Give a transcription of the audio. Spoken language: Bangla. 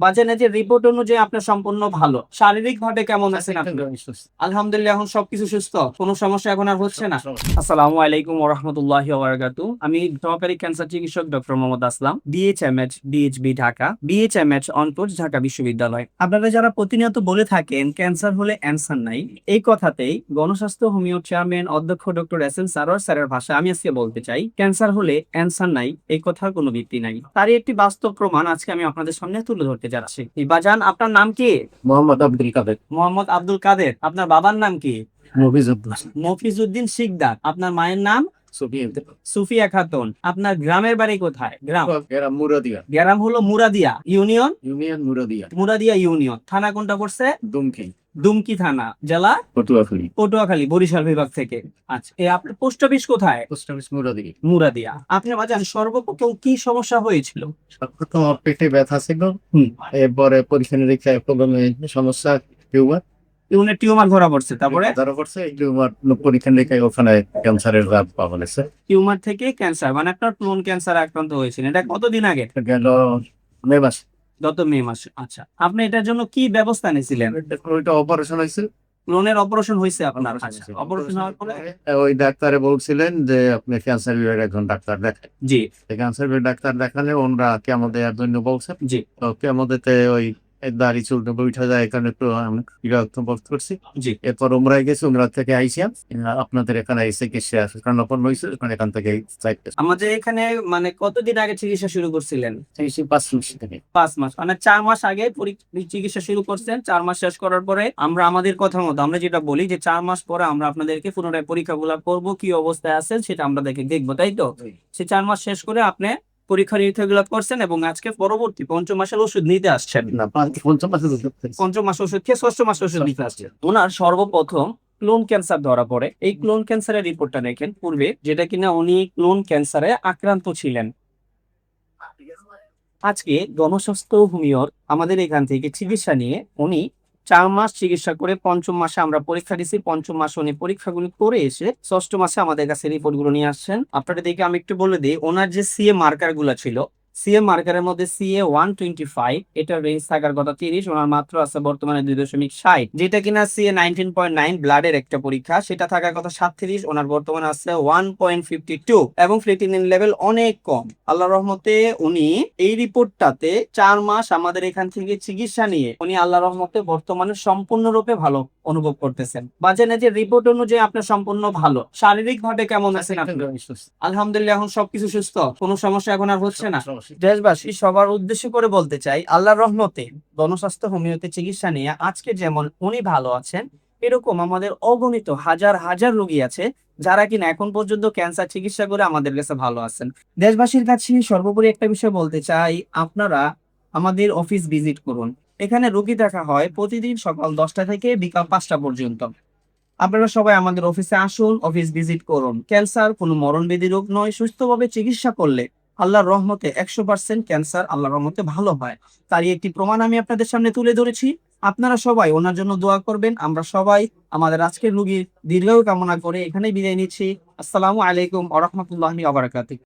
বাজারের রিপোর্ট অনুযায়ী আপনার সম্পূর্ণ ভালো। শারীরিক ভাবে কেমন আছেন আপনি? আলহামদুলিল্লাহ, এখন সবকিছু সুস্থ, কোনো সমস্যা এখন আর হচ্ছে না। আসসালামু আলাইকুম ওয়া রাহমাতুল্লাহি ওয়া বারাকাতুহু। আমি সহকারী ক্যান্সার চিকিৎসক ডক্টর মোহাম্মদ আসলাম, ডিএইচএমএইচ ডিএইচবি ঢাকা, বিএইচএমএইচ অনটোজ ঢাকা বিশ্ববিদ্যালয়। আপনারা যারা প্রতিনিয়ত বলে থাকেন ক্যান্সার হলে অ্যানসার নাই, এই কথাতেই গণস্বাস্থ্য হোমিও চেয়ারম্যান অধ্যক্ষ ডক্টর এস এম সারোয়ার স্যারের ভাষায় আমি আজকে বলতে চাই, ক্যান্সার হলে অ্যানসার নাই এই কথার কোনো ভিত্তি নাই। তারই একটি বাস্তব প্রমাণ আজকে আমি আপনাদের সামনে তুলে ধরতে যাচ্ছি। বাজান, আপনার নাম কি? মোহাম্মদ আব্দুল কাদের। মোহাম্মদ আব্দুল কাদের। আপনার বাবার নাম কি? মফিজুদ্দিন। মফিজউদ্দিন শিকদার। আপনার মায়ের নাম? সুফিয়ান। সুফিয়া খাতুন। আপনার গ্রামের বাড়ি কোথায়? গ্রাম? এরা মুরাদিয়া। গ্রাম হলো Muradia union. Union Muradia. Muradia union. থানা কোনটা পড়ছে? দুমকি। দুমকি থানা। জেলা? পটুয়াখালী। পটুয়াখালী, বরিশাল বিভাগ থেকে। আচ্ছা, আপনার পোস্ট অফিস কোথায়? Post office Muradia. মুরাদিয়া। আপনি বাজান সর্বপ্রথম কি সমস্যা হয়েছিল? সর্বপ্রথম আমার পেটে ব্যথা ছিল। হুম। এরপরে পরীক্ষা নিরীক্ষায় প্রবলেমে সমস্যা, টিউমার। ইউনিট টিউমার ধরা পড়ছে, তারপরে? ধরা পড়ছে এই টিউমার, পরীক্ষা নিরীক্ষায় ওখানে ক্যান্সারের রাত পাওয়া গেছে। টিউমার থেকে ক্যান্সার, মানে আপনার কোন ক্যান্সার আক্রান্ত হয়েছিলেন? এটা কতদিন আগে? গেল মে মাস। গত মে মাসে। আচ্ছা, আপনি এটার জন্য কি ব্যবস্থা নিয়েছিলেন? ওইটা অপারেশন হয়েছে। ক্লোনের অপারেশন হয়েছে আপনার? আচ্ছা, অপারেশন হওয়ার পরে? ওই ডাক্তারে বলছিলেন যে আপনি ক্যান্সার বিভাগের একজন ডাক্তার দেখান। জি ক্যান্সার বিভাগের ডাক্তার দেখালে ওনারা কেমো দেওয়ার জন্য বলছেন। জি তো কেমোতে ওই দাড়ি চুল উঠে যায়, এখানে একটু আমি বিরক্ত বোধ করছি। জি। এরপর উমরায় গেছি, উমরা থেকে আইসিয়াম আপনাদের এখানে চিকিৎসা কারণ হয়েছে, এখান থেকে আমাদের এখানে মানে কতদিন আগে চিকিৎসা শুরু করছিলেন? 5 মাস থেকে। 5 মাস, মানে 4 মাস আগে চিকিৎসা শুরু করছেন। 4 মাস শেষ করার পরে আমরা আমাদের কথা মতো আমরা যেটা বলি যে 4 মাস পরে আমরা আপনাদেরকে পুনরায় পরীক্ষাগুলো করব, কি অবস্থায় আছেন সেটা আমরা দেখবো, তাই তো? সেই 4 মাস শেষ করে আপনি পরীক্ষা নিরীক্ষা গুলো করছেন এবং আজকে পরবর্তী 5ম মাসের ওষুধ নিতে আসছেন। না, 5 মাসে 5ম মাস ওষুধ খেয়ে 6ম মাস ওষুধ নিতে আসছেন। ওনার সর্বপ্রথম ক্লোন ক্যান্সার ধরা পড়ে। এই ক্লোন ক্যান্সারের রিপোর্টটা দেখেন পূর্বে, যেটা কিনা উনি ক্লোন ক্যান্সারে আক্রান্ত ছিলেন। আজকে গণস্বাস্থ্য হোমিওর আমাদের এখান থেকে চিকিৎসা নিয়ে উনি 4 মাস চিকিৎসা করে 5ম মাসে আমরা পরীক্ষা দিছি। 5ম মাসে উনি পরীক্ষাগুলো করে এসে 6ম মাসে আমাদের কাছে রিপোর্ট গুলো নিয়ে আসছেন। আপনাদের দেখে আমি একটু বলে দিই, ওনার যে সিএ মার্কার গুলো ছিল, সিএ মার্কারের মধ্যে সিএ 125, এটার রেঞ্জ থাকার কথা 30, ওনার মাত্র আছে বর্তমানে 2.60। যেটা কিনা সিএ 19.9 ব্লাডের একটা পরীক্ষা, সেটা থাকার কথা 37, ওনার বর্তমানে আছে 1.52 এবং ফ্রিটিনিন লেভেল অনেক কম। আল্লাহর রহমতে উনি এই রিপোর্টটাতে 4 মাস আমাদের এখান থেকে চিকিৎসা নিয়ে উনি আল্লাহর রহমতে বর্তমানে সম্পূর্ণরূপে ভালো অনুভব করতেছেন। বাজারের রিপোর্ট অনুযায়ী আপনার সম্পূর্ণ ভালো। শারীরিক ভাবে কেমন আছেন আপনি? আলহামদুলিল্লাহ, এখন সবকিছু সুস্থ, কোনো সমস্যা এখন আর হচ্ছে না। দেশবাসী সবার উদ্দেশ্য করে বলতে চাই, আল্লাহর রহমতে গণস্বাস্থ্য হোমিওতে চিকিৎসা নিয়ে আজকে যেমন উনি ভালো আছেন, এরকম আমাদের অগণিত হাজার হাজার রোগী আছে যারা কিনা এখন পর্যন্ত ক্যান্সার চিকিৎসা করে আমাদের কাছে ভালো আছেন। দেশবাসীর কাছে সর্বোপরি একটা বিষয় বলতে চাই, আপনারা আমাদের অফিস ভিজিট করুন। এখানে রোগী দেখা হয় প্রতিদিন সকাল 10টা থেকে বিকাল 5টা পর্যন্ত। আপনারা সবাই আমাদের অফিসে আসুন, অফিস ভিজিট করুন। ক্যান্সার কোনো মরণবেদী রোগ নয়, সুস্থভাবে চিকিৎসা করলে আল্লাহর রহমতে 100% ক্যান্সার আল্লাহর রহমতে ভালো হয়। তারই একটি প্রমাণ আমি আপনাদের সামনে তুলে ধরেছি। আপনারা সবাই ওনার জন্য দোয়া করবেন। আমরা সবাই আমাদের আজকের রোগীর দীর্ঘায়ু কামনা করে এখানেই বিদায় নিচ্ছি। আসসালামু আলাইকুম ওয়া রাহমাতুল্লাহি ওয়া বারাকাতুহু।